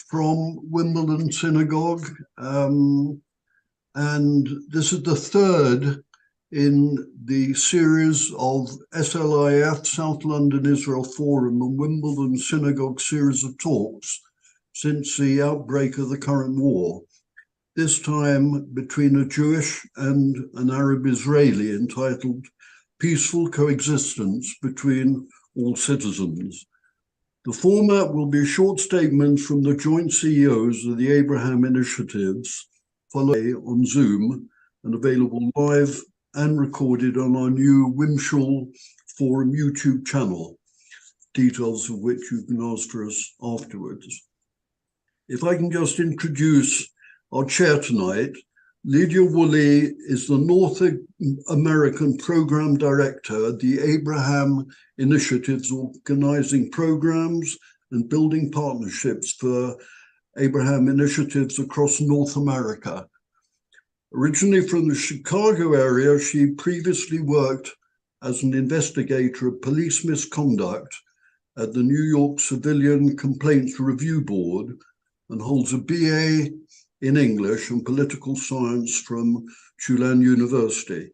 from Wimbledon Synagogue, and this is the third in the series of SLIF, South London Israel Forum, and Wimbledon Synagogue series of talks since the outbreak of the current war, this time between a Jewish and an Arab Israeli, entitled Peaceful Coexistence Between All Citizens. The format will be short statements from the joint CEOs of the Abraham Initiatives, followed on Zoom and available live and recorded on our new Wimshul Forum YouTube channel, details of which you can ask for us afterwards. If I can just introduce our chair tonight, Lydia Woolley is the North American Program Director at the Abraham Initiatives, organizing programs and building partnerships for Abraham Initiatives across North America. Originally from the Chicago area, she previously worked as an investigator of police misconduct at the New York Civilian Complaints Review Board and holds a BA in English and political science from Tulane University.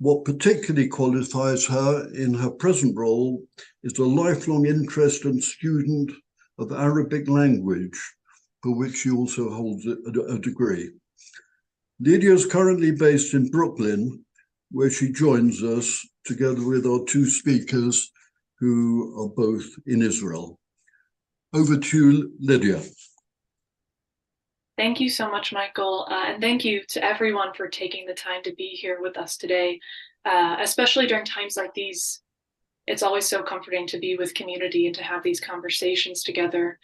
What particularly qualifies her in her present role is a lifelong interest and student of Arabic language, for which she also holds a degree. Lydia is currently based in Brooklyn, where she joins us together with our two speakers who are both in Israel. Over to you, Lydia. Thank you so much, Michael, and thank you to everyone for taking the time to be here with us today, especially during times like these. It's always so comforting to be with community and to have these conversations together.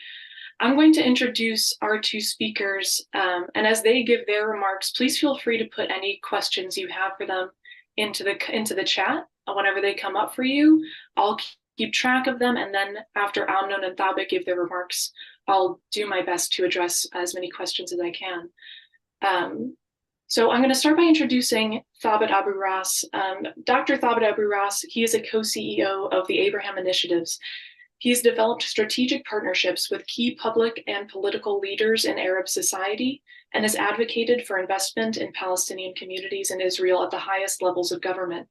I'm going to introduce our two speakers, and as they give their remarks, please feel free to put any questions you have for them into the chat whenever they come up for you. I'll keep track of them, and then after Amnon and Thabit give their remarks, I'll do my best to address as many questions as I can. So I'm going to start by introducing Thabit Abu Ras. Dr. Thabit Abu Ras, he is a co-CEO of the Abraham Initiatives. He has developed strategic partnerships with key public and political leaders in Arab society and has advocated for investment in Palestinian communities in Israel at the highest levels of government.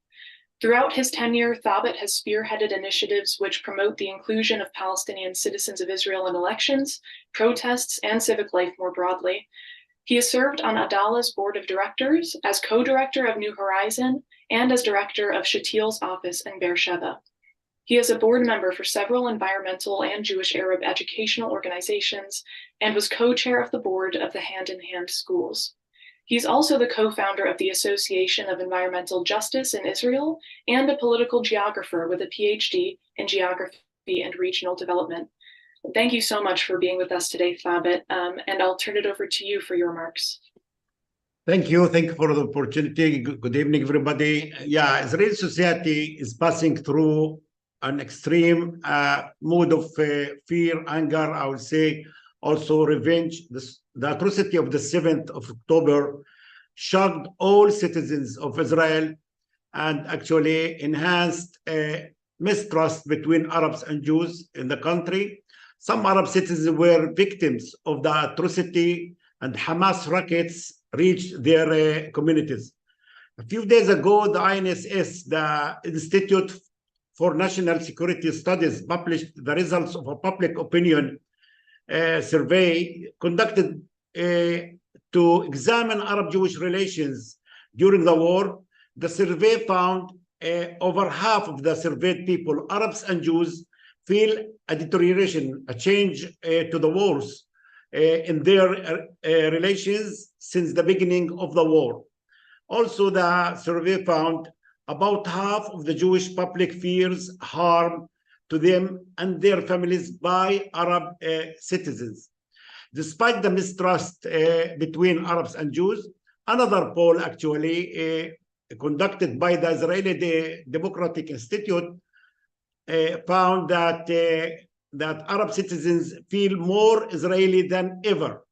Throughout his tenure, Thabit has spearheaded initiatives which promote the inclusion of Palestinian citizens of Israel in elections, protests, and civic life more broadly. He has served on Adalah's board of directors, as co-director of New Horizon, and as director of Shatil's office in Beersheba. He is a board member for several environmental and Jewish Arab educational organizations and was co-chair of the board of the Hand in Hand schools. He's also the co-founder of the Association of Environmental Justice in Israel and a political geographer with a PhD in geography and regional development. Thank you so much for being with us today, Thabit, and I'll turn it over to you for your remarks. Thank you. Thank you for the opportunity. Good evening, everybody. Yeah, Israeli society is passing through an extreme mood of fear, anger, I would say, also revenge. The atrocity of the 7th of October shocked all citizens of Israel and actually enhanced mistrust between Arabs and Jews in the country. Some Arab citizens were victims of the atrocity, and Hamas rockets reached their communities. A few days ago, the INSS, the Institute for National Security Studies, published the results of a public opinion survey conducted to examine Arab-Jewish relations during the war. The survey found over half of the surveyed people, Arabs and Jews, feel a deterioration, a change to the wars in their relations since the beginning of the war. Also, the survey found about half of the Jewish public fears harm to them and their families by Arab citizens. Despite the mistrust between Arabs and Jews, another poll actually conducted by the Israeli Democratic Institute found that Arab citizens feel more Israeli than ever.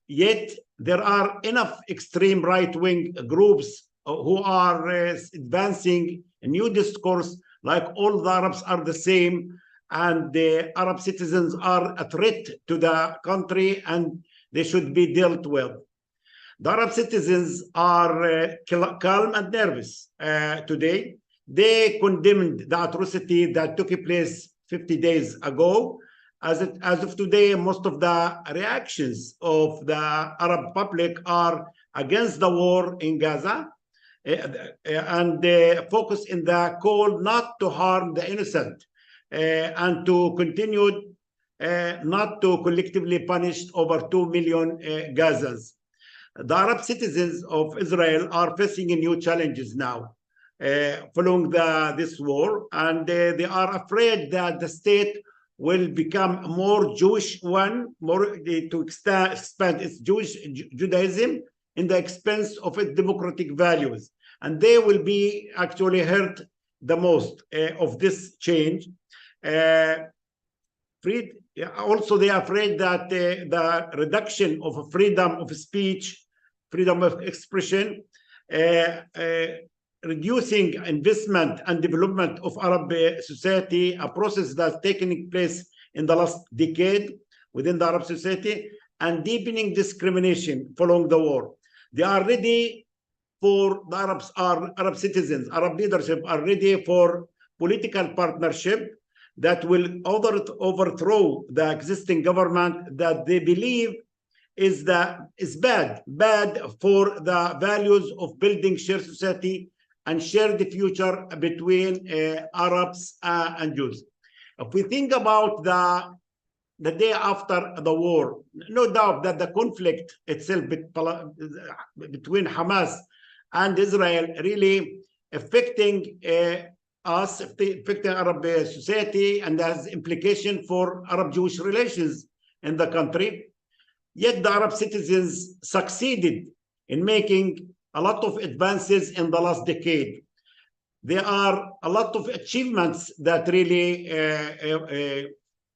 Yet there are enough extreme right-wing groups who are advancing a new discourse like all the Arabs are the same and the Arab citizens are a threat to the country and they should be dealt with. The Arab citizens are calm and nervous today. They condemned the atrocity that took place 50 days ago. As of today, most of the reactions of the Arab public are against the war in Gaza, and focus in the call not to harm the innocent and to continue not to collectively punish over 2 million Gazans. The Arab citizens of Israel are facing new challenges now following this war, and they are afraid that the state will become more Jewish to expand its Judaism in the expense of its democratic values. And they will be actually hurt the most of this change. Also, they are afraid that the reduction of freedom of speech, freedom of expression, reducing investment and development of Arab society, a process that's taken place in the last decade within the Arab society, and deepening discrimination following the war. They are ready for the Arab citizens, Arab leadership are ready for political partnership that will overthrow the existing government that they believe is bad for the values of building shared society and shared future between Arabs and Jews. If we think about the day after the war, no doubt that the conflict itself between Hamas and Israel really affecting us, affecting Arab society, and has implication for Arab-Jewish relations in the country. Yet the Arab citizens succeeded in making a lot of advances in the last decade. There are a lot of achievements that really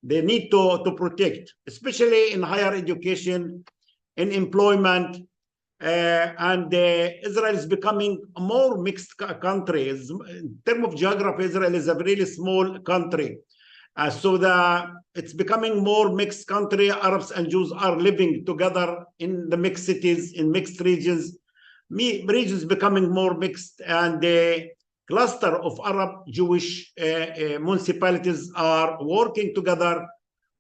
they need to protect, especially in higher education, in employment, and Israel is becoming a more mixed country. In terms of geography, Israel is a really small country. So it's becoming more mixed country. Arabs and Jews are living together in the mixed cities, in mixed regions. Regions becoming more mixed, and the cluster of Arab Jewish municipalities are working together.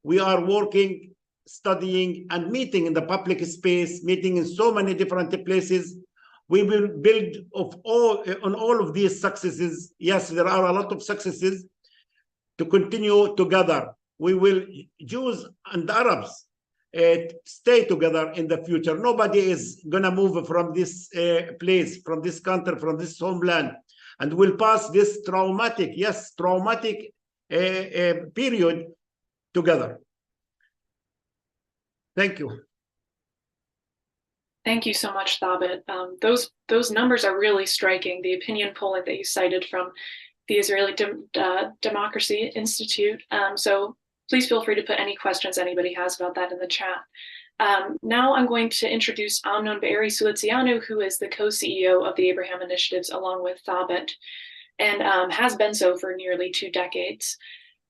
We are working, studying, and meeting in the public space, meeting in so many different places. We will build on all of these successes. Yes, there are a lot of successes to continue together. We will, Jews and Arabs, stay together in the future. Nobody is gonna move from this place, from this country, from this homeland, and will pass this traumatic period together. Thank you. Thank you so much, Thabit. Those numbers are really striking. The opinion polling that you cited from the Israeli Democracy Institute. So please feel free to put any questions anybody has about that in the chat. Now I'm going to introduce Amnon Be'eri Sulitzianu, who is the co-CEO of the Abraham Initiatives along with Thabit, and has been so for nearly 2 decades.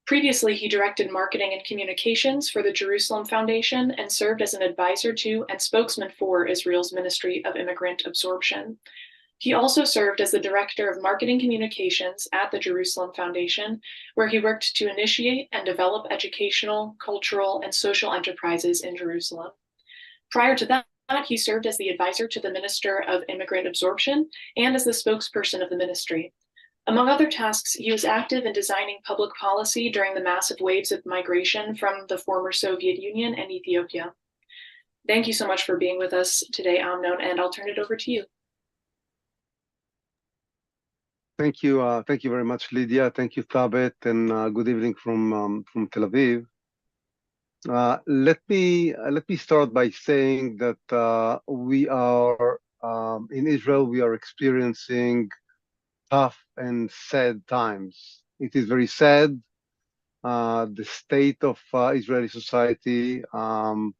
Previously, he directed marketing and communications for the Jerusalem Foundation and served as an advisor to and spokesman for Israel's Ministry of Immigrant Absorption. He also served as the director of marketing communications at the Jerusalem Foundation, where he worked to initiate and develop educational, cultural, and social enterprises in Jerusalem. Prior to that, he served as the advisor to the Minister of Immigrant Absorption and as the spokesperson of the ministry. Among other tasks, he was active in designing public policy during the massive waves of migration from the former Soviet Union and Ethiopia. Thank you so much for being with us today, Amnon, and I'll turn it over to you. Thank you very much, Lydia. Thank you, Thabit, and good evening from Tel Aviv. Let me start by saying that we are in Israel. We are experiencing tough and sad times. It is very sad. The state of Israeli society, the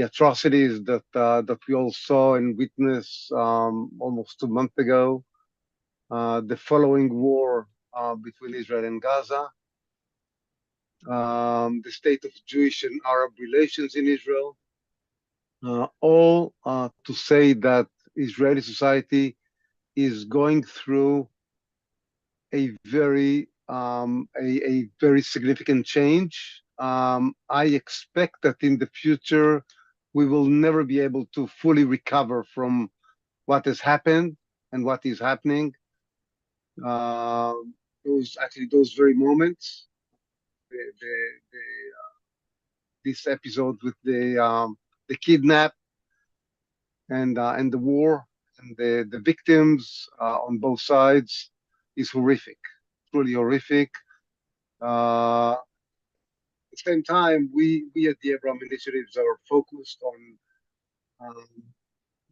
atrocities that we all saw and witnessed almost 2 months ago. The following war between Israel and Gaza, the state of Jewish and Arab relations in Israel, all to say that Israeli society is going through a very significant change. I expect that in the future we will never be able to fully recover from what has happened and what is happening. Those very moments, this episode with the kidnap and the war and the victims on both sides is horrific, truly horrific. At the same time, we at the Abraham Initiatives are focused on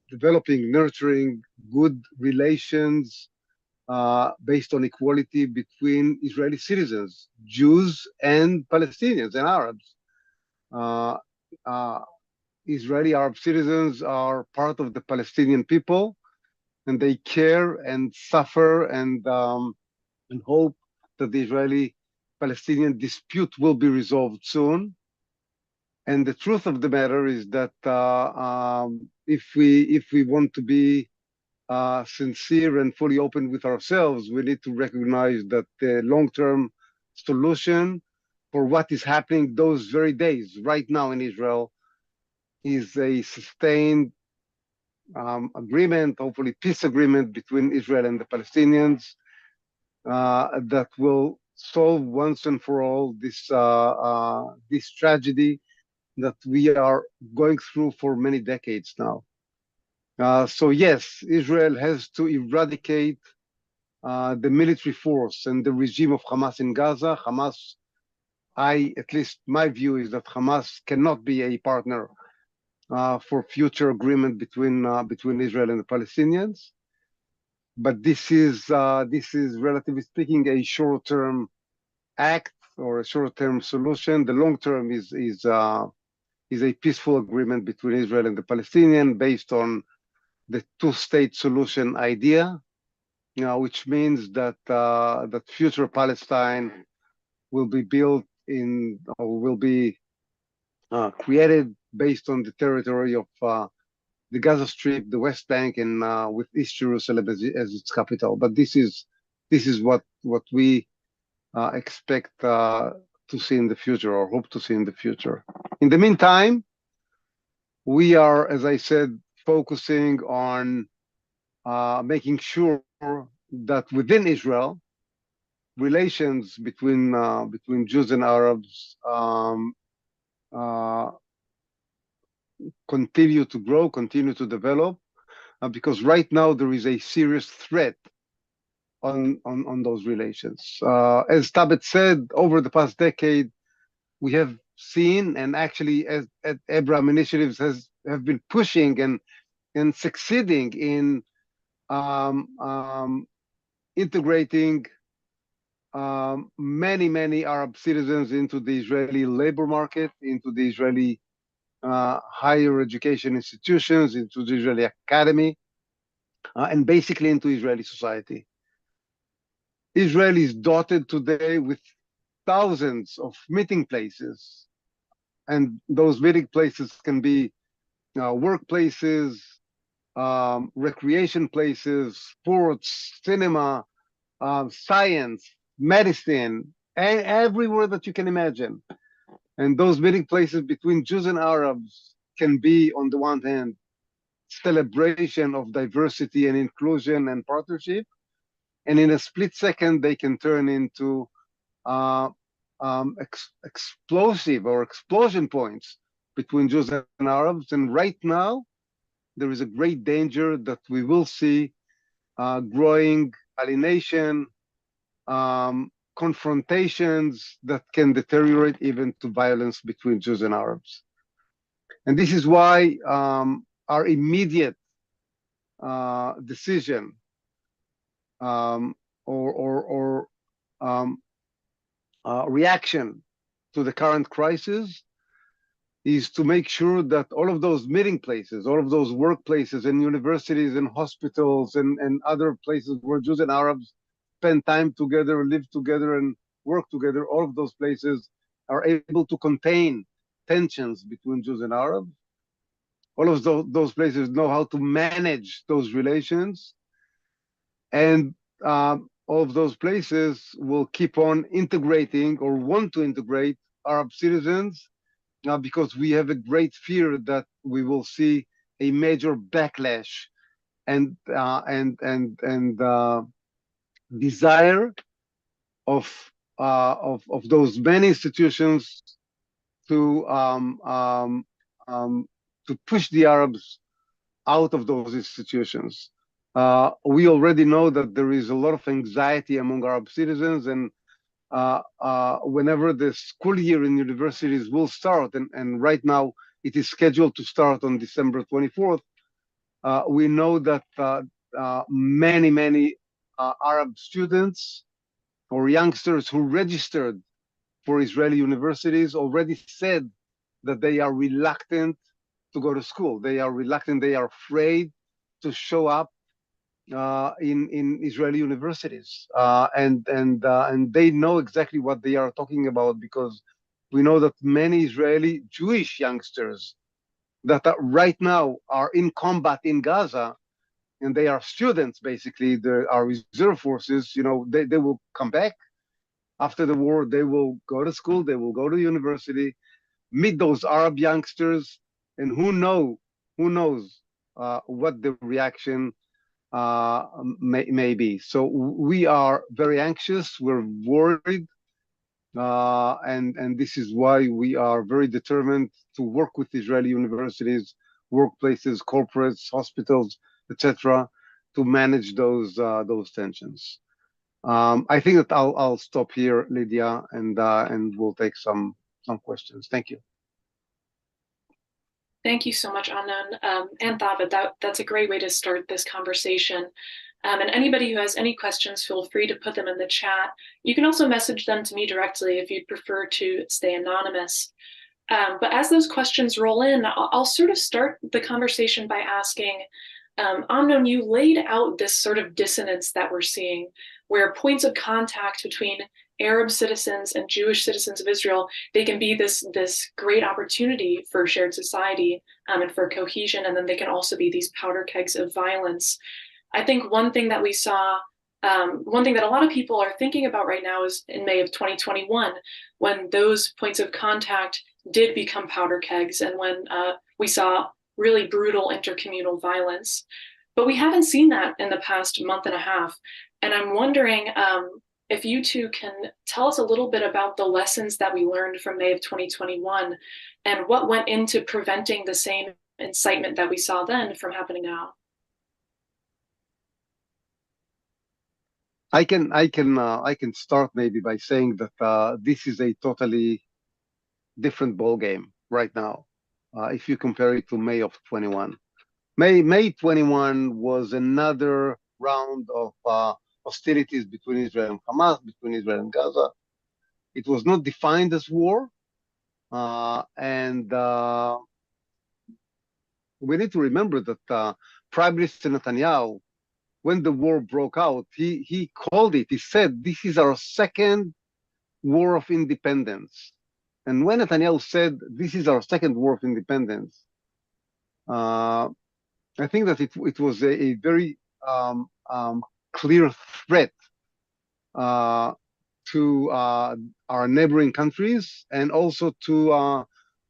developing, nurturing good relations based on equality between Israeli citizens, Jews and Palestinians and Arabs. Israeli Arab citizens are part of the Palestinian people, and they care and suffer and hope that the Israeli-Palestinian dispute will be resolved soon. And the truth of the matter is that if we want to be sincere and fully open with ourselves, we need to recognize that the long-term solution for what is happening those very days right now in Israel is a sustained agreement, hopefully peace agreement between Israel and the Palestinians that will solve once and for all this tragedy that we are going through for many decades now. So yes, Israel has to eradicate the military force and the regime of Hamas in Gaza. Hamas, at least my view is that Hamas cannot be a partner for future agreement between Israel and the Palestinians. But this is relatively speaking a short-term act or a short-term solution. The long-term is a peaceful agreement between Israel and the Palestinian based on the two-state solution idea, which means that that future Palestine will be built in or will be created based on the territory of the Gaza Strip, the West Bank, and with East Jerusalem as its capital. But this is what we expect to see in the future or hope to see in the future. In the meantime, we are, as I said, focusing on making sure that within Israel, relations between Jews and Arabs continue to grow, continue to develop, because right now there is a serious threat on those relations. As Tabet said, over the past decade, we have seen, and actually as Abraham Initiatives have been pushing and succeeding in integrating many Arab citizens into the Israeli labor market, into the Israeli higher education institutions, into the Israeli academy, and basically into Israeli society. Israel is dotted today with thousands of meeting places, and those meeting places can be workplaces, recreation places, sports, cinema, science, medicine, and everywhere that you can imagine. And those meeting places between Jews and Arabs can be, on the one hand, celebration of diversity and inclusion and partnership, and in a split second, they can turn into explosive or explosion points between Jews and Arabs. And right now, there is a great danger that we will see growing alienation, confrontations that can deteriorate even to violence between Jews and Arabs. And this is why our immediate decision or reaction to the current crisis is to make sure that all of those meeting places, all of those workplaces and universities and hospitals and other places where Jews and Arabs spend time together, live together, and work together, all of those places are able to contain tensions between Jews and Arabs. All of those places know how to manage those relations, and all of those places will keep on integrating or want to integrate Arab citizens because we have a great fear that we will see a major backlash and desire of those many institutions to push the Arabs out of those institutions. We already know that there is a lot of anxiety among Arab citizens, and whenever the school year in universities will start, and right now it is scheduled to start on December 24th, we know that many Arab students or youngsters who registered for Israeli universities already said that they are reluctant to go to school. They are reluctant, they are afraid to show up in Israeli universities. And they know exactly what they are talking about, because we know that many Israeli Jewish youngsters that are right now are in combat in Gaza, and they are students, basically, they are reserve forces, you know, they will come back after the war, they will go to school, they will go to university, meet those Arab youngsters, and who knows what the reaction may be. So we are very anxious, we're worried, and this is why we are very determined to work with Israeli universities, workplaces, corporates, hospitals, etc., to manage those tensions. I think that I'll stop here, Lydia, and we'll take some questions. Thank you. Thank you so much, Amnon, and Thabit. That's a great way to start this conversation. And anybody who has any questions, feel free to put them in the chat. You can also message them to me directly if you'd prefer to stay anonymous. But as those questions roll in, I'll sort of start the conversation by asking, Amnon, you laid out this sort of dissonance that we're seeing, where points of contact between Arab citizens and Jewish citizens of Israel, they can be this great opportunity for shared society and for cohesion, and then they can also be these powder kegs of violence. I think one thing that we saw, one thing that a lot of people are thinking about right now is in May of 2021, when those points of contact did become powder kegs, and when we saw really brutal intercommunal violence. But we haven't seen that in the past month and a half. And I'm wondering if you two can tell us a little bit about the lessons that we learned from May of 2021 and what went into preventing the same incitement that we saw then from happening now. I can start maybe by saying that this is a totally different ball game right now. If you compare it to May of 21, May 21 was another round of hostilities between Israel and Hamas, between Israel and Gaza. It was not defined as war, and we need to remember that Prime Minister Netanyahu, when the war broke out, he called it. He said, "This is our second war of independence." And when Netanyahu said, "This is our second war of independence," I think that it was a very clear threat to our neighboring countries, and also to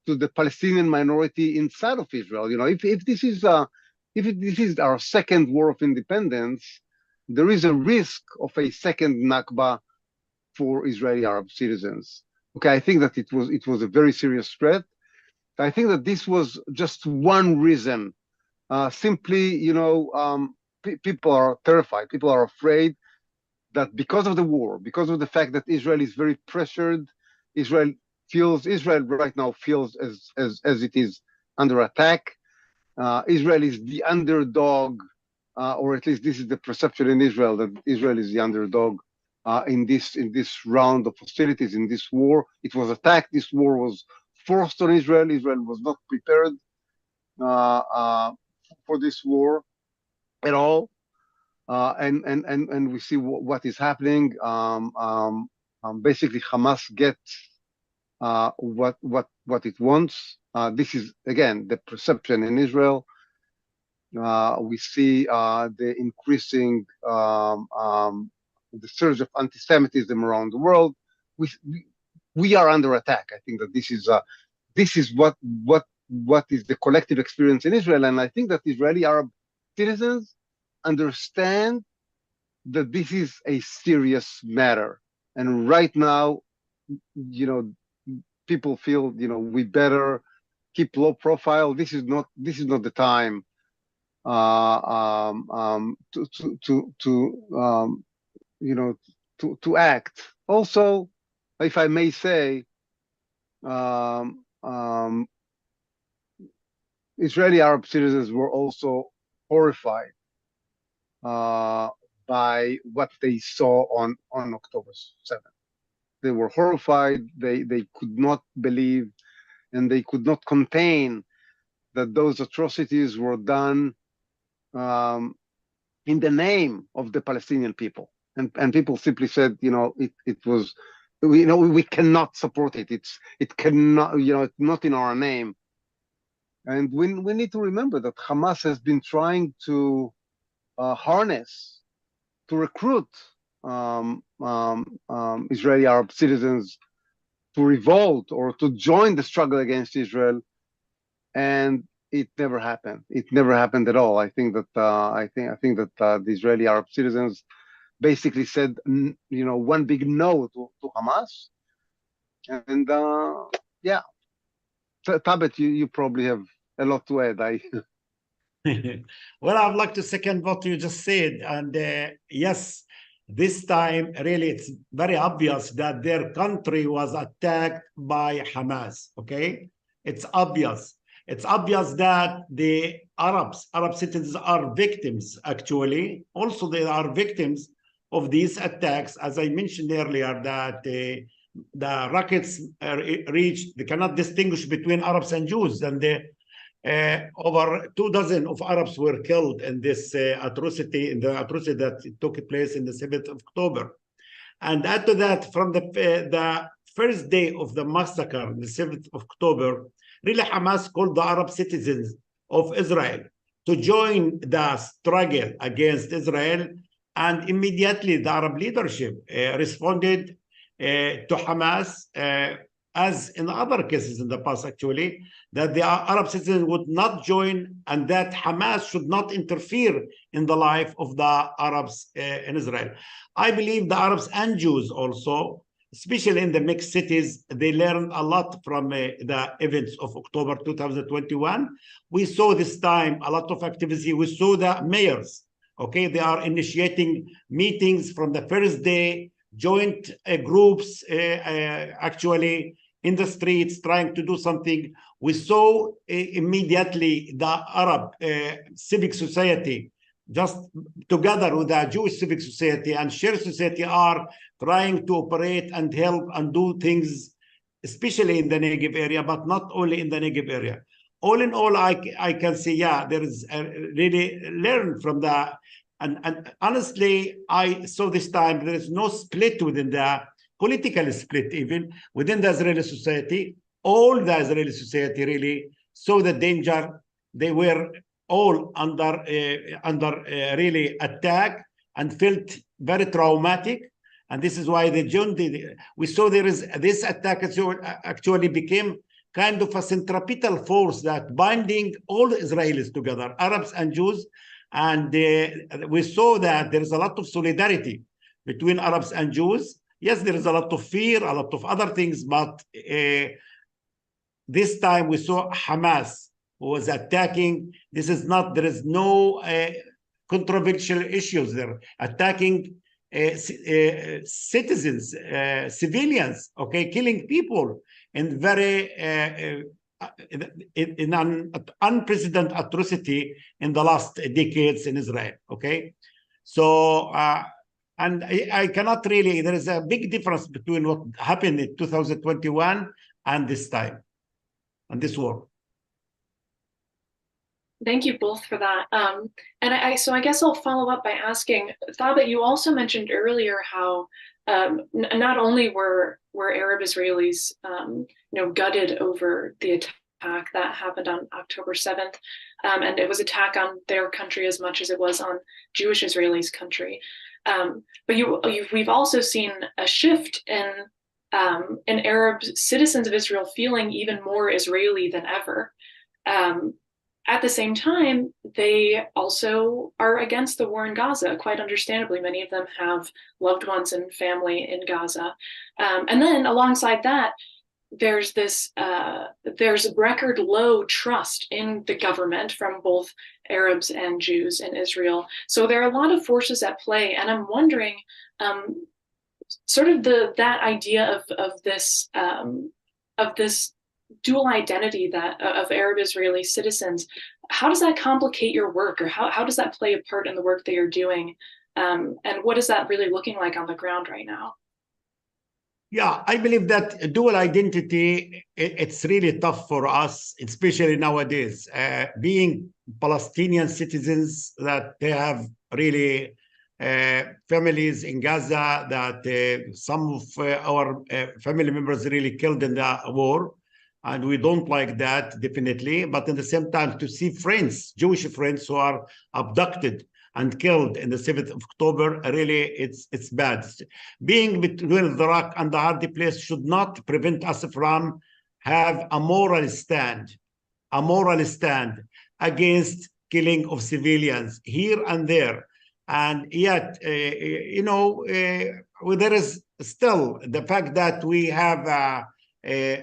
the Palestinian minority inside of Israel. You know, if this is our second war of independence, there is a risk of a second Nakba for Israeli Arab citizens. Okay, I think that it was a very serious threat. I think that this was just one reason. Simply, you know, people are terrified. People are afraid that because of the war, because of the fact that Israel is very pressured, Israel right now feels as it is under attack. Israel is the underdog, or at least this is the perception in Israel, that Israel is the underdog in this round of hostilities, in this war. It was attacked. This war was forced on Israel. Israel was not prepared for this war at all, and we see what is happening. Basically, Hamas gets what it wants. This is again the perception in Israel. We see the increasing the surge of anti-Semitism around the world. We are under attack. I think that this is what is the collective experience in Israel, and I think that Israeli Arab citizens understand that this is a serious matter. And right now, people feel we better keep low profile. This is not the time to act. Also, if I may say, Israeli Arab citizens were also horrified by what they saw on October 7th. They were horrified. They could not believe, and they could not contain that those atrocities were done in the name of the Palestinian people. And people simply said, it was, we cannot support it. It cannot, it's not in our name. And we need to remember that Hamas has been trying to harness, to recruit Israeli Arab citizens to revolt or to join the struggle against Israel, and it never happened. It never happened at all. I think that the Israeli Arab citizens basically said, one big no to Hamas, and yeah. Tabet, you probably have a lot to add. Well, I'd like to second what you just said. And yes, this time, really, it's very obvious that their country was attacked by Hamas, okay? It's obvious. It's obvious that the Arab citizens are victims, actually. Also, they are victims of these attacks. As I mentioned earlier, that the rockets reached, they cannot distinguish between Arabs and Jews, and over 24 of Arabs were killed in this atrocity, in the atrocity that took place in the 7th of October. And after that, from the first day of the massacre, the 7th of October, really Hamas called the Arab citizens of Israel to join the struggle against Israel. And immediately the Arab leadership responded to Hamas, as in other cases in the past, actually, that the Arab citizens would not join and that Hamas should not interfere in the life of the Arabs in Israel. I believe the Arabs and Jews also, especially in the mixed cities, they learned a lot from the events of October 2021. We saw this time a lot of activity. We saw the mayors, okay, they are initiating meetings from the first day, joint groups actually in the streets trying to do something. We saw immediately the Arab civic society just together with the Jewish civic society and shared society are trying to operate and help and do things, especially in the Negev area, but not only in the Negev area. All in all, I can say, yeah, there is really learn from the, and honestly, I saw this time there is no split within the political split, even within the Israeli society. All the Israeli society really saw the danger. They were all under really attack and felt very traumatic. And this is why we saw there is this attack actually became kind of a centripetal force that binding all the Israelis together, Arabs and Jews. And we saw that there is a lot of solidarity between Arabs and Jews. Yes, there is a lot of fear, a lot of other things, but this time we saw Hamas who was attacking. This is not, there is no controversial issues there, attacking citizens, civilians, okay, killing people in very in an unprecedented atrocity in the last decades in Israel, okay? So, and I cannot really, there is a big difference between what happened in 2021 and this time, and this war. Thank you both for that. So I guess I'll follow up by asking, Thabit, you also mentioned earlier how not only were Arab Israelis, gutted over the attack that happened on October 7th, and it was an attack on their country as much as it was on Jewish Israelis' country. But we've also seen a shift in Arab citizens of Israel feeling even more Israeli than ever. At the same time, they also are against the war in Gaza, quite understandably. Many of them have loved ones and family in Gaza. And then alongside that, there's record low trust in the government from both Arabs and Jews in Israel. So there are a lot of forces at play. And I'm wondering, sort of that idea of this dual identity of Arab Israeli citizens, how does that complicate your work, or how does that play a part in the work that you're doing? And what is that really looking like on the ground right now? Yeah, I believe that dual identity, it's really tough for us, especially nowadays. Being Palestinian citizens, that they have really families in Gaza, that some of our family members really killed in the war. And we don't like that, definitely. But at the same time, to see friends, Jewish friends who are abducted and killed in the 7th of October, really, it's bad. Being between the rock and the hard place should not prevent us from have a moral stand against killing of civilians here and there. And yet, there is still the fact that we have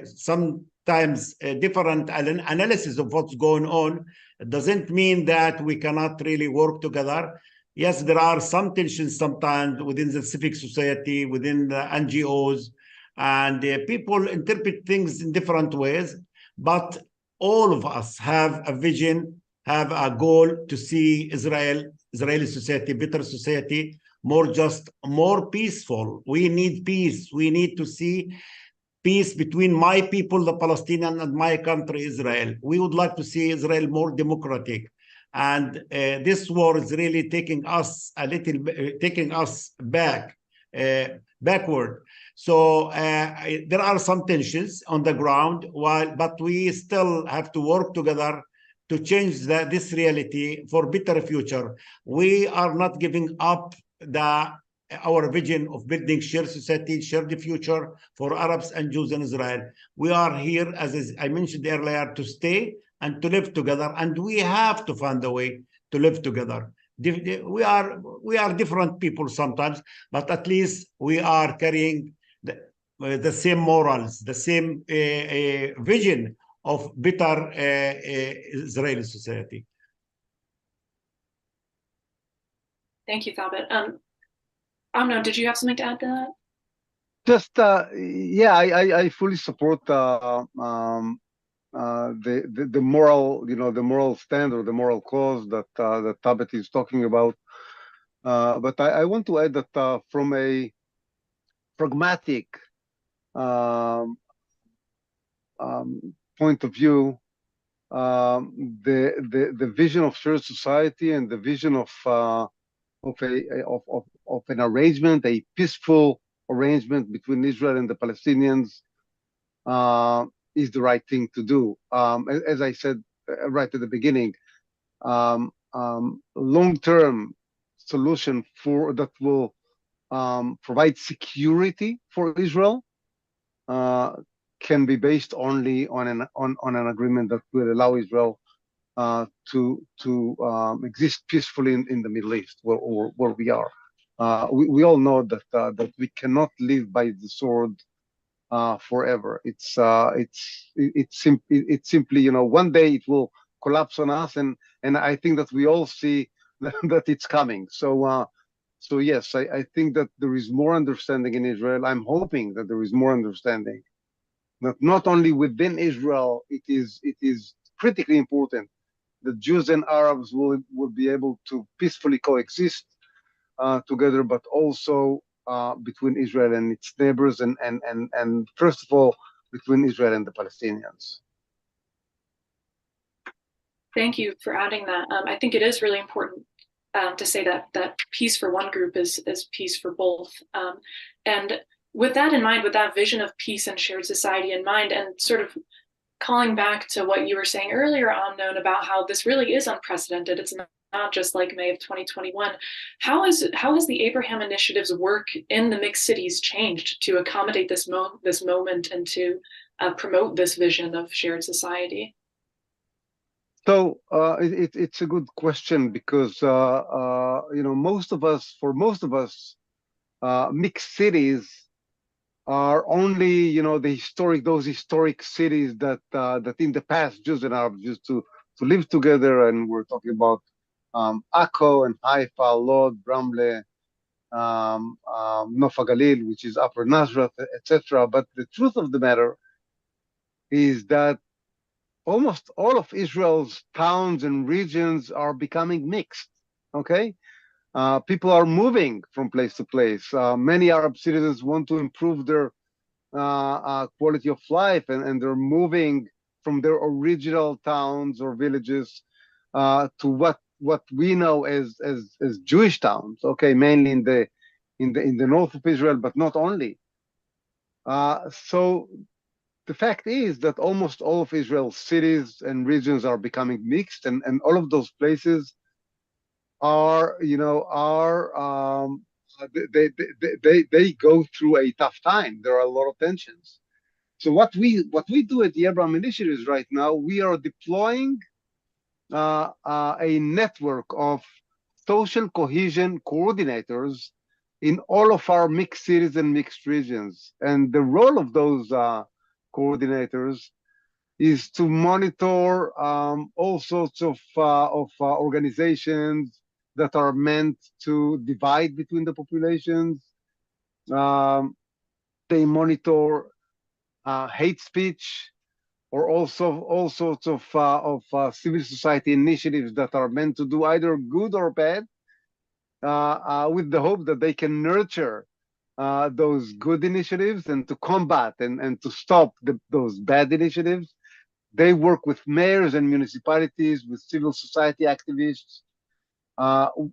sometimes different analysis of what's going on. It doesn't mean that we cannot really work together. Yes, there are some tensions sometimes within the civic society, within the NGOs, and people interpret things in different ways. But all of us have a vision, have a goal to see Israeli society, better society, more just, more peaceful. We need peace. We need to see peace between my people, the Palestinian, and my country, Israel. We would like to see Israel more democratic. And this war is really taking us backward. So there are some tensions on the ground, but we still have to work together to change this reality for better future. We are not giving up our vision of building shared society, shared future for Arabs and Jews in Israel. We are here, as I mentioned earlier, to stay and to live together, and we have to find a way to live together. We are different people sometimes, but at least we are carrying the same morals, the same vision of better Israeli society. Thank you, Thabit. Amnon, did you have something to add to that? Just yeah, I fully support the moral, the moral stand or the moral cause that that Thabit is talking about. But I want to add that from a pragmatic point of view, the vision of shared society and the vision of an arrangement, a peaceful arrangement between Israel and the Palestinians, is the right thing to do. As I said right at the beginning, long-term solution that will provide security for Israel can be based only on an agreement that will allow Israel to exist peacefully in the Middle East, where we are. We all know that we cannot live by the sword forever. It's simply, one day it will collapse on us, and I think that we all see that it's coming. So yes, I think that there is more understanding in Israel. I'm hoping that there is more understanding, that not only within Israel, it is critically important that Jews and Arabs will be able to peacefully coexist together, but also between Israel and its neighbors, and first of all, between Israel and the Palestinians. Thank you for adding that. I think it is really important to say that peace for one group is peace for both. And with that in mind, with that vision of peace and shared society in mind, and sort of calling back to what you were saying earlier, Amnon, about how this really is unprecedented. It's not just like May of 2021. How has the Abraham Initiative's work in the mixed cities changed to accommodate this moment and to promote this vision of shared society? So it's a good question because you know, most of us, mixed cities are only, you know, those historic cities that that in the past Jews and Arabs used to live together, and we're talking about Akko and Haifa, Lod, Ramle, Nofa Galil, which is Upper Nazareth, etc. But the truth of the matter is that almost all of Israel's towns and regions are becoming mixed. Okay, people are moving from place to place. Many Arab citizens want to improve their quality of life, and they're moving from their original towns or villages to what we know as Jewish towns. Okay, mainly in the north of Israel, but not only. So the fact is that almost all of Israel's cities and regions are becoming mixed, and all of those places are, you know, they go through a tough time. There are a lot of tensions. So what we do at the Abraham Initiatives right now, we are deploying a network of social cohesion coordinators in all of our mixed cities and mixed regions. And the role of those coordinators is to monitor all sorts of organizations that are meant to divide between the populations. They monitor hate speech, or also all sorts of civil society initiatives that are meant to do either good or bad, with the hope that they can nurture those good initiatives and to combat and to stop those bad initiatives. They work with mayors and municipalities, with civil society activists,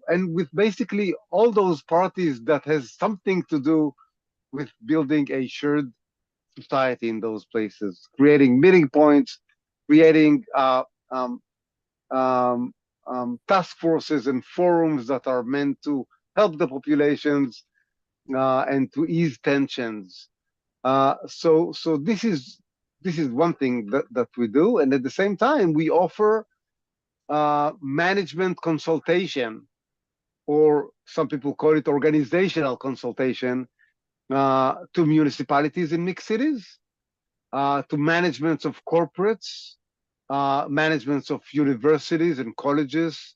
and with basically all those parties that has something to do with building a shared society in those places, creating meeting points, creating task forces and forums that are meant to help the populations and to ease tensions. So this is one thing that we do, and at the same time we offer management consultation, or some people call it organizational consultation, to municipalities in mixed cities, to managements of corporates, managements of universities and colleges,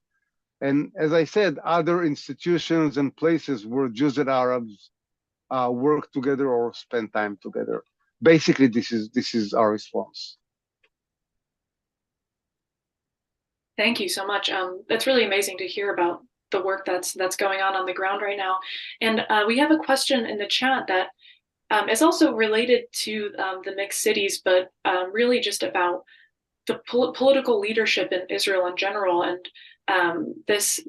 and as I said, other institutions and places where Jews and Arabs work together or spend time together. Basically, this is our response. Thank you so much. That's really amazing to hear about the work that's going on the ground right now. And we have a question in the chat that is also related to the mixed cities, but really just about the political leadership in Israel in general. And this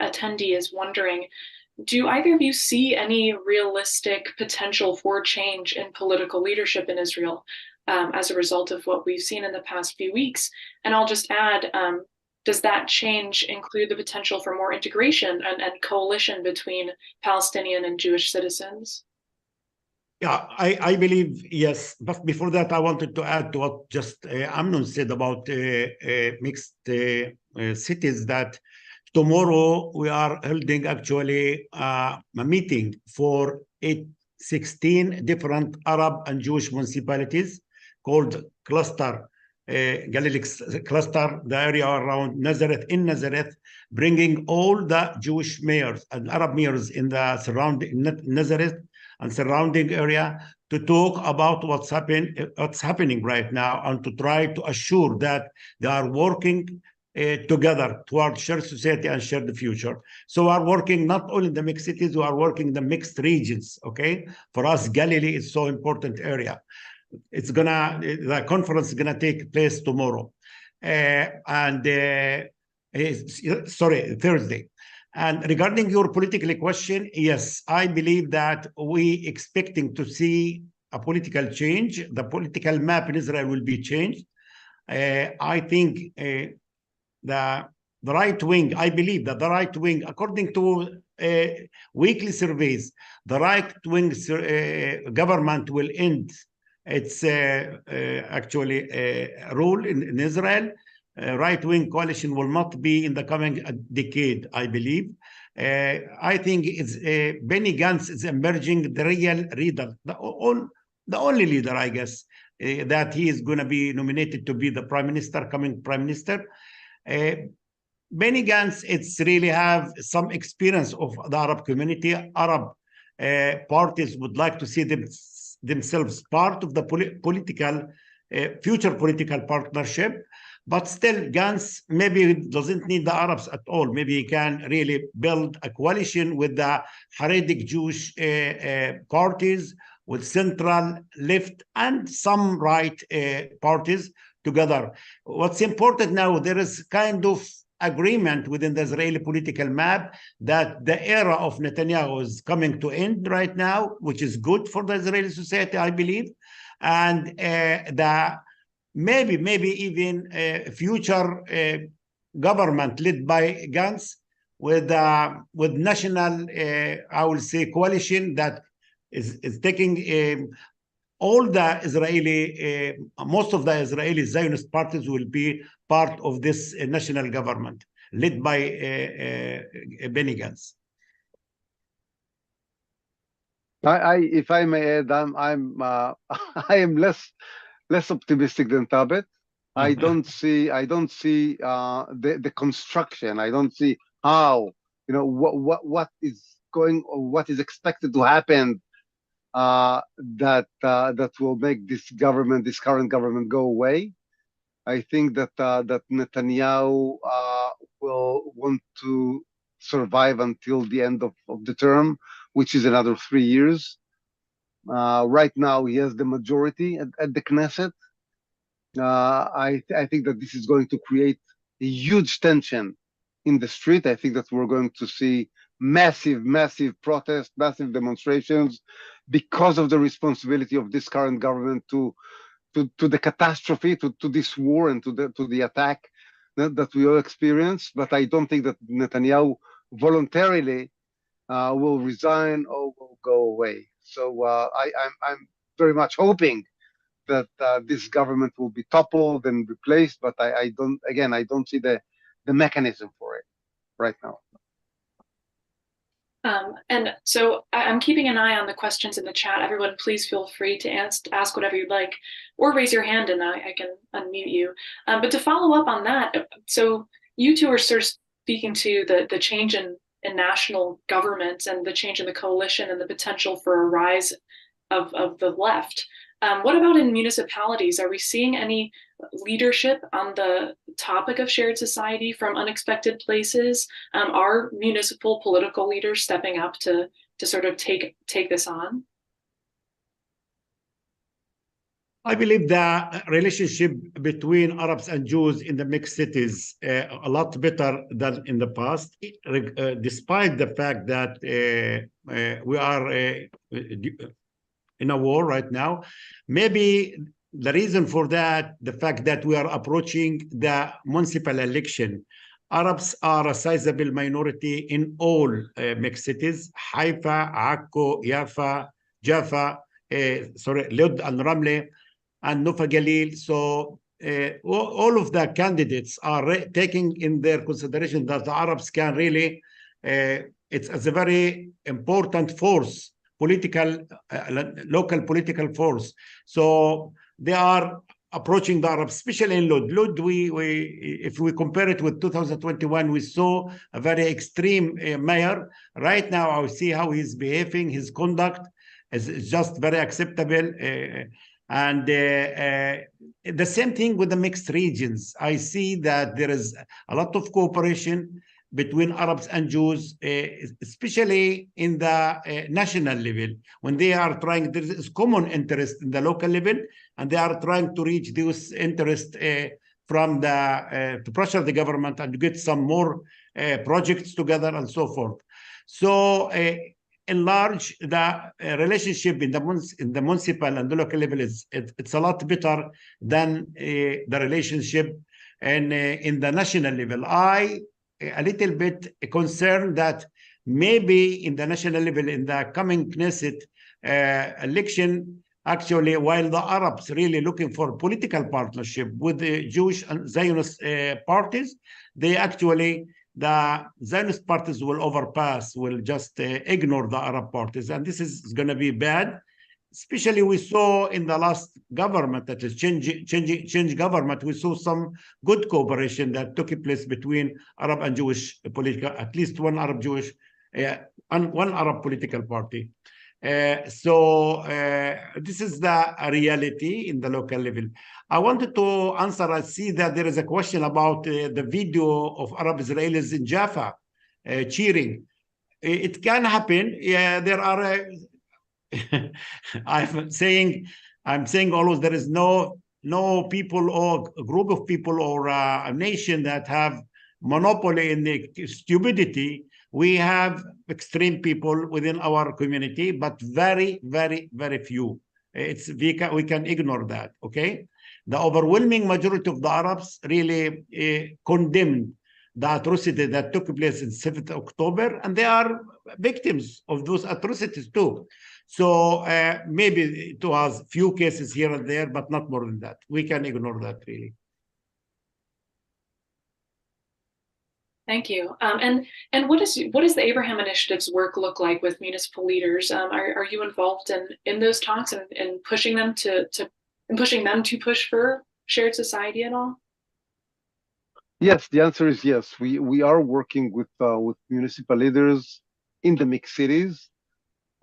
attendee is wondering, do either of you see any realistic potential for change in political leadership in Israel as a result of what we've seen in the past few weeks? And I'll just add, does that change include the potential for more integration and coalition between Palestinian and Jewish citizens? Yeah, I believe yes. But before that, I wanted to add to what just Amnon said about mixed cities, that tomorrow we are holding actually a meeting for 16 different Arab and Jewish municipalities called cluster, Galilee cluster, the area around Nazareth, in Nazareth, bringing all the Jewish mayors and Arab mayors in the surrounding Nazareth and surrounding area to talk about what's happening right now, and to try to assure that they are working together toward shared society and shared future. So we are working not only in the mixed cities, we are working in the mixed regions. Okay, for us, Galilee is so important area. The conference is gonna take place tomorrow, and sorry, Thursday. And regarding your political question, yes, I believe that we expecting to see a political change. The political map in Israel will be changed. I think the right wing, I believe that the right wing, according to weekly surveys, the right wing government will end its actually rule in Israel. Right-wing coalition will not be in the coming decade, I believe. I think it's Benny Gantz is emerging the real leader, the only leader, I guess, that he is going to be nominated to be the prime minister, coming prime minister. Benny Gantz, it's really have some experience of the Arab community. Arab parties would like to see themselves part of the political future political partnership. But still, Gantz maybe doesn't need the Arabs at all. Maybe he can really build a coalition with the Haredic Jewish parties, with central, left, and some right parties together. What's important now, there is kind of agreement within the Israeli political map that the era of Netanyahu is coming to end right now, which is good for the Israeli society, I believe. And maybe even a future government led by Gantz with national, I will say, coalition that is taking all the Israeli, most of the Israeli Zionist parties will be part of this national government led by Benny Gantz. If I may add, I am less optimistic than Tabet. I don't see the construction. I don't see how, what is going or what is expected to happen that will make this current government go away. I think that Netanyahu will want to survive until the end of the term, which is another 3 years. Right now, he has the majority at the Knesset. I think that this is going to create a huge tension in the street. I think that we're going to see massive protests, massive demonstrations, because of the responsibility of this current government to the catastrophe, to this war, and to the attack that we all experience. But I don't think that Netanyahu voluntarily will resign or will go away. So I'm very much hoping that this government will be toppled and replaced. But I don't see the mechanism for it right now. And so I'm keeping an eye on the questions in the chat. Everyone, please feel free to ask whatever you'd like, or raise your hand and I can unmute you. But to follow up on that, so you two are sort of speaking to the change in national government and the change in the coalition and the potential for a rise of the left. What about in municipalities? Are we seeing any leadership on the topic of shared society from unexpected places? Are municipal political leaders stepping up to sort of take this on? I believe the relationship between Arabs and Jews in the mixed cities a lot better than in the past, despite the fact that we are in a war right now. Maybe the reason for that, the fact that we are approaching the municipal election. Arabs are a sizable minority in all mixed cities: Haifa, Akko, Jaffa, Lod and Ramle, and Nufa Galil. So all of the candidates are taking in their consideration that the Arabs can really, it's as a very important force, local political force. So they are approaching the Arabs, especially in Lod. Lod, if we compare it with 2021, we saw a very extreme mayor. Right now, I see how he's behaving. His conduct is just very acceptable. And the same thing with the mixed regions. I see that there is a lot of cooperation between Arabs and Jews, especially in the national level, when they are trying, there is common interest in the local level, and they are trying to reach those interests from the to pressure the government and to get some more projects together and so forth. So enlarge the relationship in the municipal and the local level it's a lot better than the relationship and in the national level. I a little bit concerned that maybe in the national level in the coming Knesset election, actually, while the Arabs really looking for political partnership with the Jewish and Zionist parties, they actually, the Zionist parties will overpass, will just ignore the Arab parties. And this is going to be bad. Especially we saw in the last government, that is change government, we saw some good cooperation that took place between Arab and Jewish political, at least one Arab Jewish and one Arab political party. So this is the reality in the local level. I wanted to answer. I see that there is a question about the video of Arab Israelis in Jaffa cheering. It can happen. Yeah, there are. I'm saying always there is no people or a group of people or a nation that have monopoly in the stupidity. We have extreme people within our community, but very, very, very few. We can ignore that, okay? The overwhelming majority of the Arabs really condemned the atrocity that took place in 7th October, and they are victims of those atrocities too. So maybe it was few cases here and there, but not more than that. We can ignore that really. Thank you. And what does the Abraham Initiative's work look like with municipal leaders? Are you involved in those talks and pushing them to push for shared society at all? Yes, the answer is yes. We are working with municipal leaders in the mixed cities,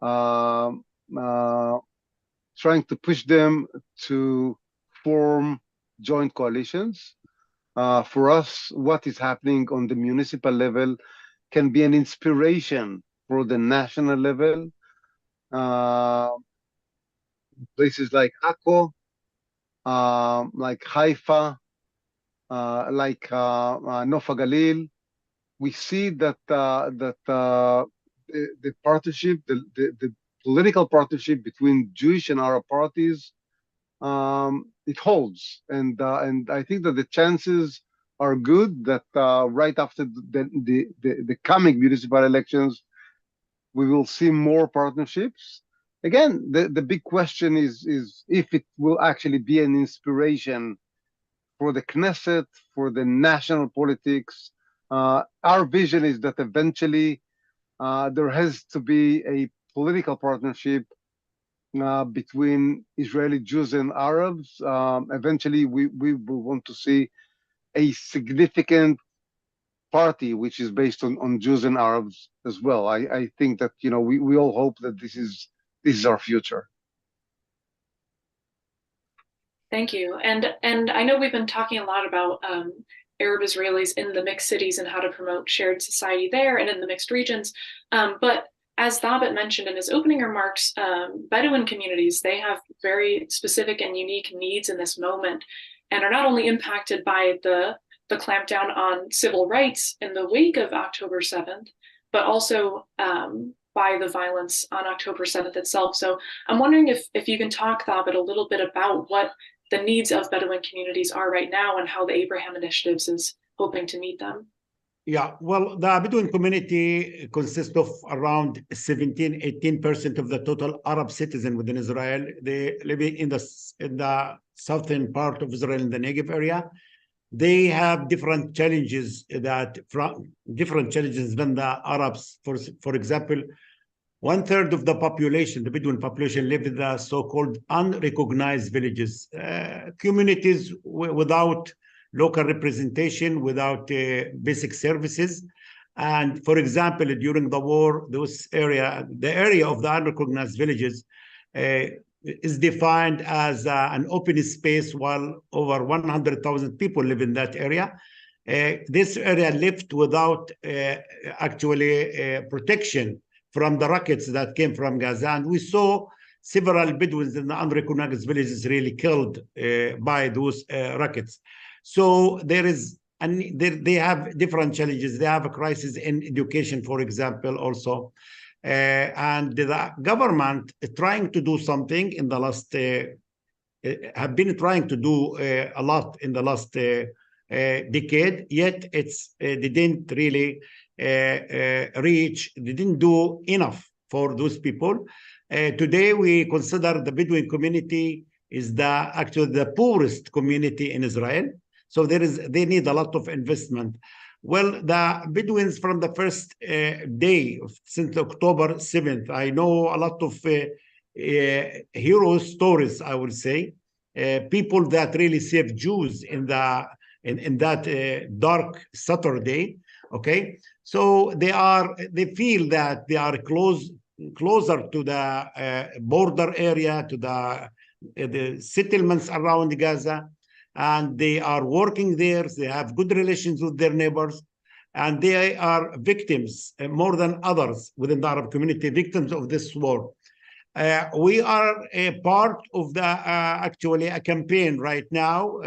trying to push them to form joint coalitions. For us, what is happening on the municipal level can be an inspiration for the national level. Places like Akko, like Haifa, like Nofa Galil, we see that the partnership, the political partnership between Jewish and Arab parties, it holds, and I think that the chances are good that right after the coming municipal elections, we will see more partnerships. Again, the big question is if it will actually be an inspiration for the Knesset, for the national politics. Our vision is that eventually there has to be a political partnership between Israeli Jews and Arabs. Eventually, we will want to see a significant party which is based on Jews and Arabs as well. I think that we all hope that this is our future. Thank you. And I know we've been talking a lot about Arab Israelis in the mixed cities and how to promote shared society there and in the mixed regions. But as Thabit mentioned in his opening remarks, Bedouin communities, they have very specific and unique needs in this moment and are not only impacted by the clampdown on civil rights in the wake of October 7th, but also by the violence on October 7th itself. So I'm wondering if you can talk, Thabit, a little bit about what the needs of Bedouin communities are right now and how the Abraham Initiatives is hoping to meet them. Yeah, well, the Bedouin community consists of around 18% of the total Arab citizens within Israel. They live in the southern part of Israel, in the Negev area. They have different challenges than the Arabs. For example, 1/3 of the population, the Bedouin population, live in the so-called unrecognized villages, communities without local representation, without basic services. And for example, during the war, the area of the unrecognized villages is defined as an open space, while over 100,000 people live in that area. This area lived without actually protection from the rockets that came from Gaza. And we saw several Bedouins in the unrecognized villages really killed by those rockets. So there is, and they have different challenges. They have a crisis in education, for example, also. And the government is trying to do something in the last, have been trying to do a lot in the last decade, yet they didn't really reach, they didn't do enough for those people. Today, we consider the Bedouin community is actually the poorest community in Israel. So they need a lot of investment. Well, the Bedouins from the first day, since October 7th, I know a lot of hero stories, I would say, people that really saved Jews in that dark Saturday. Okay, so they feel that they are closer to the border area, to the settlements around Gaza, and they are working there. They have good relations with their neighbors, and they are victims more than others within the Arab community, victims of this war. We are a part of the actually a campaign right now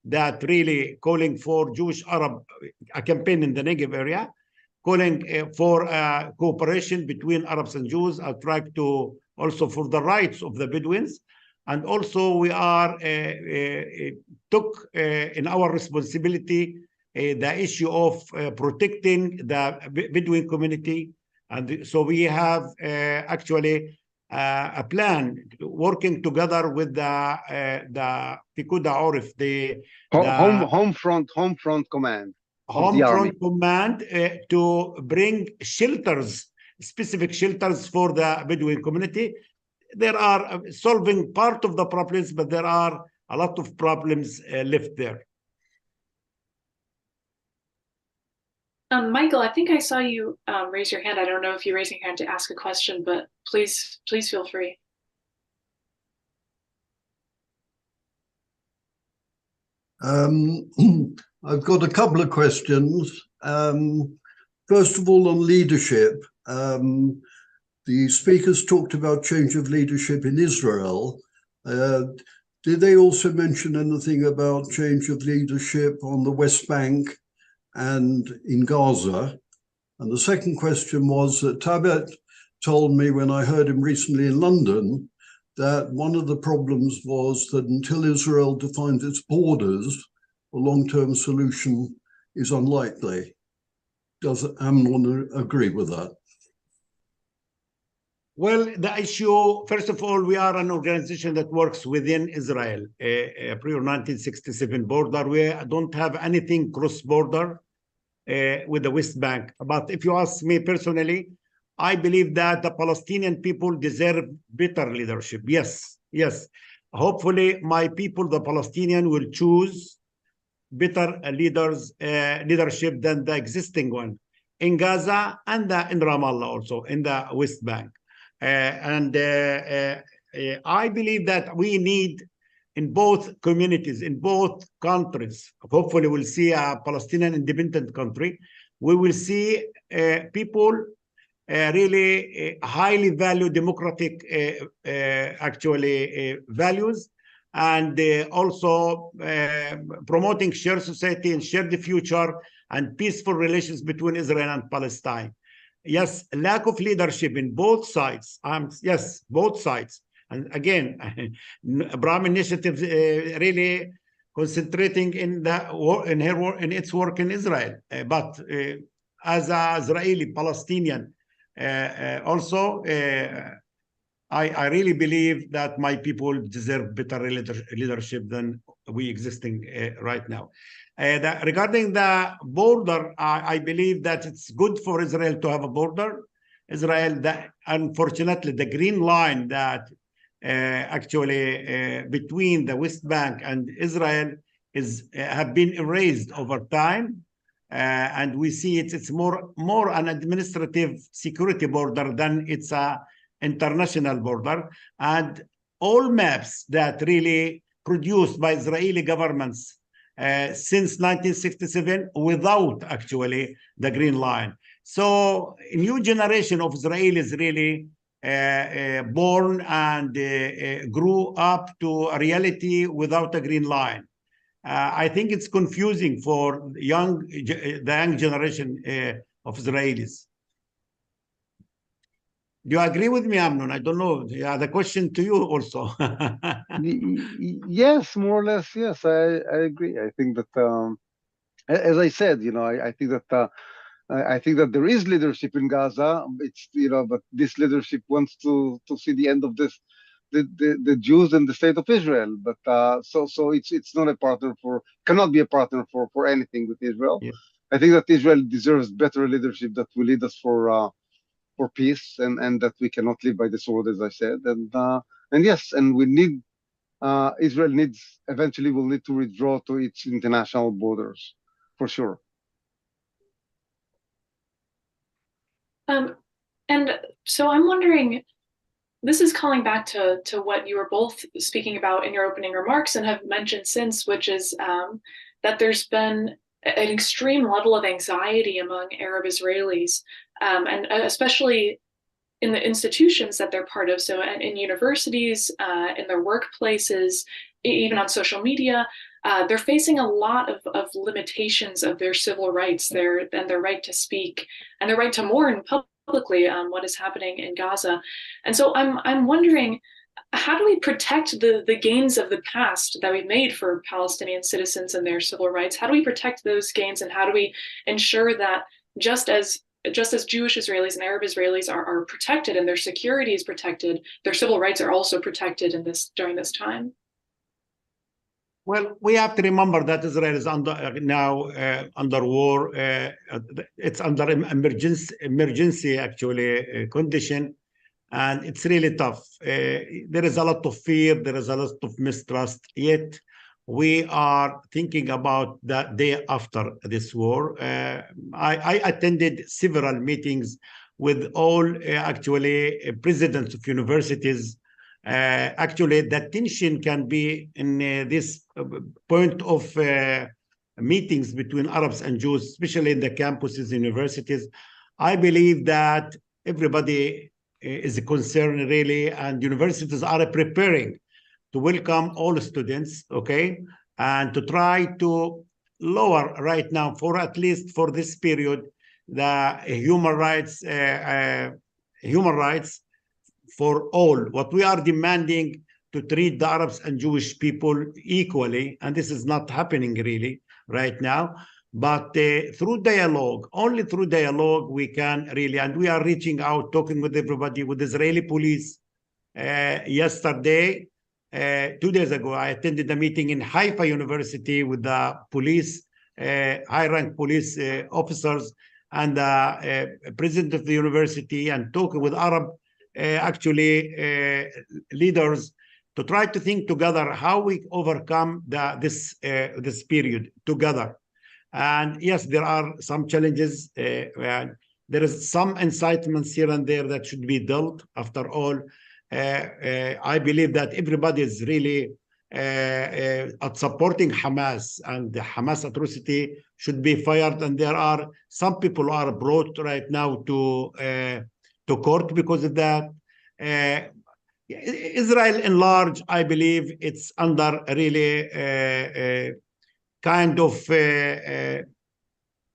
that really calling for Jewish Arab, a campaign in the Negev area, calling for cooperation between Arabs and Jews, trying to also for the rights of the Bedouins. And also we are took in our responsibility the issue of protecting the Bedouin community. And so we have actually a plan working together with the Pikuda Orif, the home front command of the army. Command to bring shelters, specific shelters for the Bedouin community. There are solving part of the problems, but there are a lot of problems left there. Michael, I think I saw you raise your hand. I don't know if you're raising your hand to ask a question, but please feel free. I've got a couple of questions. First of all, on leadership. The speakers talked about change of leadership in Israel. Did they also mention anything about change of leadership on the West Bank and in Gaza? And the second question was that Tabet told me when I heard him recently in London that one of the problems was that until Israel defines its borders, a long-term solution is unlikely. Does Amnon agree with that? Well, the issue, first of all, we are an organization that works within Israel, pre-1967 border. We don't have anything cross-border with the West Bank. But if you ask me personally, I believe that the Palestinian people deserve better leadership. Yes. Hopefully, my people, the Palestinian, will choose better leadership than the existing one in Gaza and in Ramallah, also in the West Bank. I believe that we need in both communities, in both countries, hopefully we'll see a Palestinian independent country, we will see people really highly value democratic values, and also promoting shared society and shared future and peaceful relations between Israel and Palestine. Yes, lack of leadership in both sides. Yes, both sides. And again, Abraham Initiative really concentrating in its work in Israel. But as an Israeli Palestinian, also, I really believe that my people deserve better leadership than we existing right now. Regarding the border, I believe that it's good for Israel to have a border. Israel, unfortunately, the green line that between the West Bank and Israel have been erased over time. And we see it's more an administrative security border than it's a international border. And all maps that really produced by Israeli governments since 1967 without actually the green line. So a new generation of Israelis really born and grew up to a reality without a green line. I think it's confusing for the young generation of Israelis. Do you agree with me, Amnon? I don't know. Yeah, the question to you also. Yes, more or less. Yes, I agree. I think that, as I said, I think that I think that there is leadership in Gaza. It's but this leadership wants to see the end of this, the Jews and the state of Israel. But so it's not a partner cannot be a partner for anything with Israel. Yeah. I think that Israel deserves better leadership that will lead us for peace and that we cannot live by the sword, as I said. And yes, and we need Israel eventually will need to withdraw to its international borders, for sure. And so I'm wondering, this is calling back to what you were both speaking about in your opening remarks and have mentioned since, which is that there's been an extreme level of anxiety among Arab Israelis, and especially in the institutions that they're part of. So in universities, in their workplaces, even on social media, they're facing a lot of limitations of their civil rights, their right to speak and their right to mourn publicly what is happening in Gaza. And so I'm wondering, how do we protect the gains of the past that we've made for Palestinian citizens and their civil rights? How do we protect those gains, and how do we ensure that just as Jewish Israelis and Arab Israelis are protected and their security is protected, their civil rights are also protected during this time? Well, we have to remember that Israel is now under war. It's under emergency actually condition, and it's really tough. There is a lot of fear. There is a lot of mistrust. Yet we are thinking about the day after this war. I attended several meetings with all actually presidents of universities. Actually, the tension can be in this point of meetings between Arabs and Jews, especially in the campuses, universities. I believe that everybody is concerned really, and universities are preparing to welcome all students, okay, and to try to lower right now, for at least for this period, the human rights for all. What we are demanding to treat the Arabs and Jewish people equally, and this is not happening really right now. But through dialogue, only through dialogue, we can really, and we are reaching out, talking with everybody, with Israeli police. Yesterday, 2 days ago, I attended a meeting in Haifa University with the police, high-rank police officers, and the president of the university, and talking with Arab leaders to try to think together how we overcome this period together. And yes, there are some challenges. There is some incitements here and there that should be dealt. After all, I believe that everybody is really at supporting Hamas, and the Hamas atrocity should be fired. And there are some people who are brought right now to court because of that. Israel in large, I believe it's under really kind of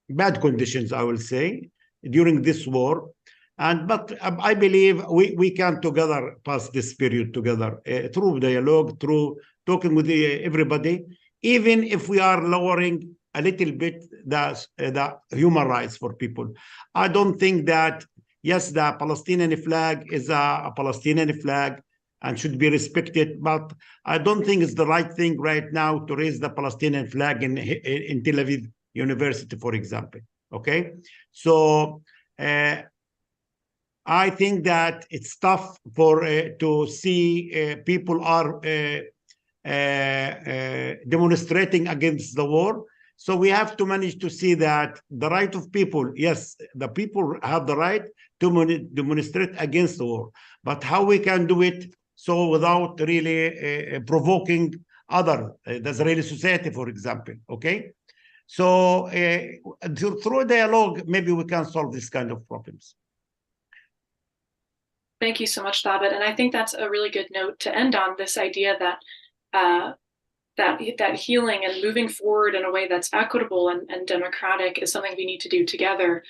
bad conditions, I will say, during this war. But I believe we can together pass this period together through dialogue, through talking with everybody, even if we are lowering a little bit the human rights for people. I don't think that, yes, the Palestinian flag is a Palestinian flag and should be respected, but I don't think it's the right thing right now to raise the Palestinian flag in Tel Aviv University, for example. Okay, so I think that it's tough to see people are demonstrating against the war. So we have to manage to see that the right of people, yes, the people have the right to demonstrate against the war, but how we can do it so without really provoking the Israeli society, for example, okay? So through dialogue, maybe we can solve this kind of problems. Thank you so much, Thabit. And I think that's a really good note to end on, this idea that that healing and moving forward in a way that's equitable and democratic is something we need to do together.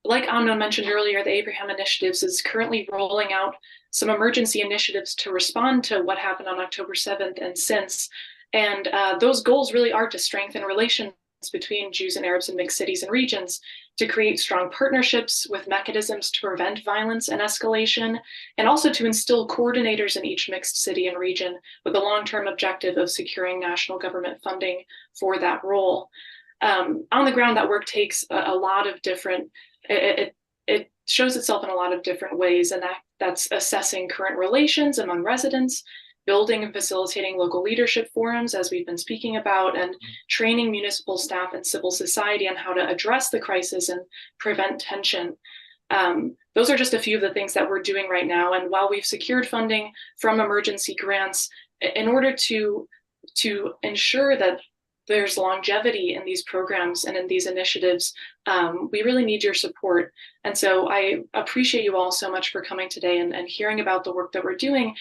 Like Amnon mentioned earlier, the Abraham Initiatives is currently rolling out some emergency initiatives to respond to what happened on October 7th and since. And those goals really are to strengthen relations between Jews and Arabs in mixed cities and regions, to create strong partnerships with mechanisms to prevent violence and escalation, and also to instill coordinators in each mixed city and region with the long-term objective of securing national government funding for that role. On the ground, that work takes a lot of different, it shows itself in a lot of different ways, and that's assessing current relations among residents, building and facilitating local leadership forums, as we've been speaking about, and training municipal staff and civil society on how to address the crisis and prevent tension. Those are just a few of the things that we're doing right now. And while we've secured funding from emergency grants, in order to ensure that there's longevity in these programs and in these initiatives, we really need your support. And so I appreciate you all so much for coming today and hearing about the work that we're doing.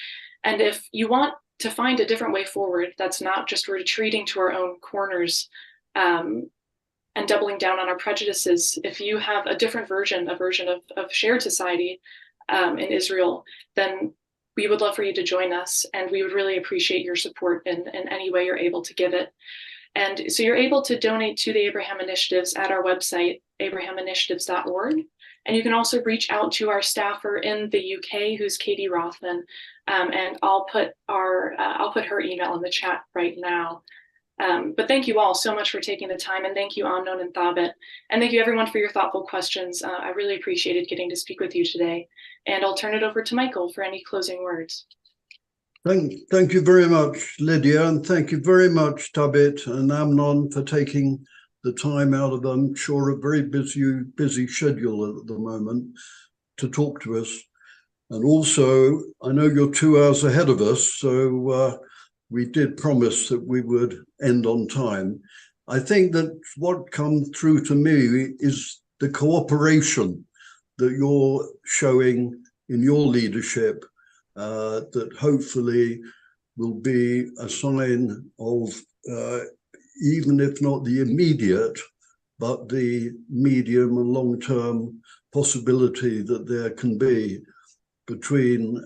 And if you want to find a different way forward, that's not just retreating to our own corners and doubling down on our prejudices, if you have a different version, of shared society in Israel, then we would love for you to join us. And we would really appreciate your support in any way you're able to give it. And so you're able to donate to the Abraham Initiatives at our website, abrahaminitiatives.org. And you can also reach out to our staffer in the UK, who's Katie Rothman, and I'll put her email in the chat right now. But thank you all so much for taking the time, and thank you, Amnon and Thabit, and thank you everyone for your thoughtful questions. I really appreciated getting to speak with you today, and I'll turn it over to Michael for any closing words. Thank you very much, Lydia, and thank you very much, Thabit and Amnon, for taking the time out of, I'm sure, a very busy schedule at the moment to talk to us. And also, I know you're 2 hours ahead of us, so we did promise that we would end on time. I think that what comes through to me is the cooperation that you're showing in your leadership, that hopefully will be a sign of, even if not the immediate, but the medium and long-term possibility that there can be between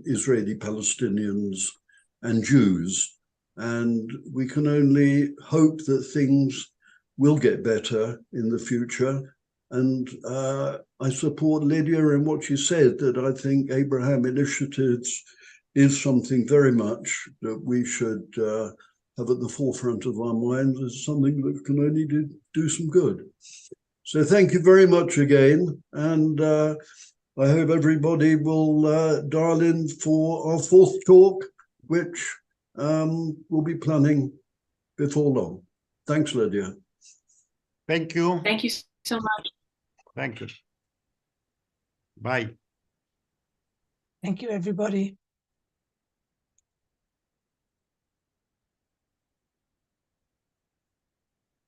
Israeli Palestinians and Jews. And we can only hope that things will get better in the future. And I support Lydia in what she said, that I think Abraham Initiatives is something very much that we should have at the forefront of our minds as something that can only do some good. So thank you very much again. And I hope everybody will dial in for our fourth talk, which we'll be planning before long. Thanks, Lydia. Thank you. Thank you so much. Thank you. Bye. Thank you, everybody.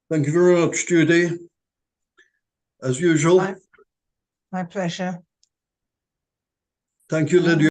Thank you very much, Judy. As usual. My pleasure. Thank you, Lydia.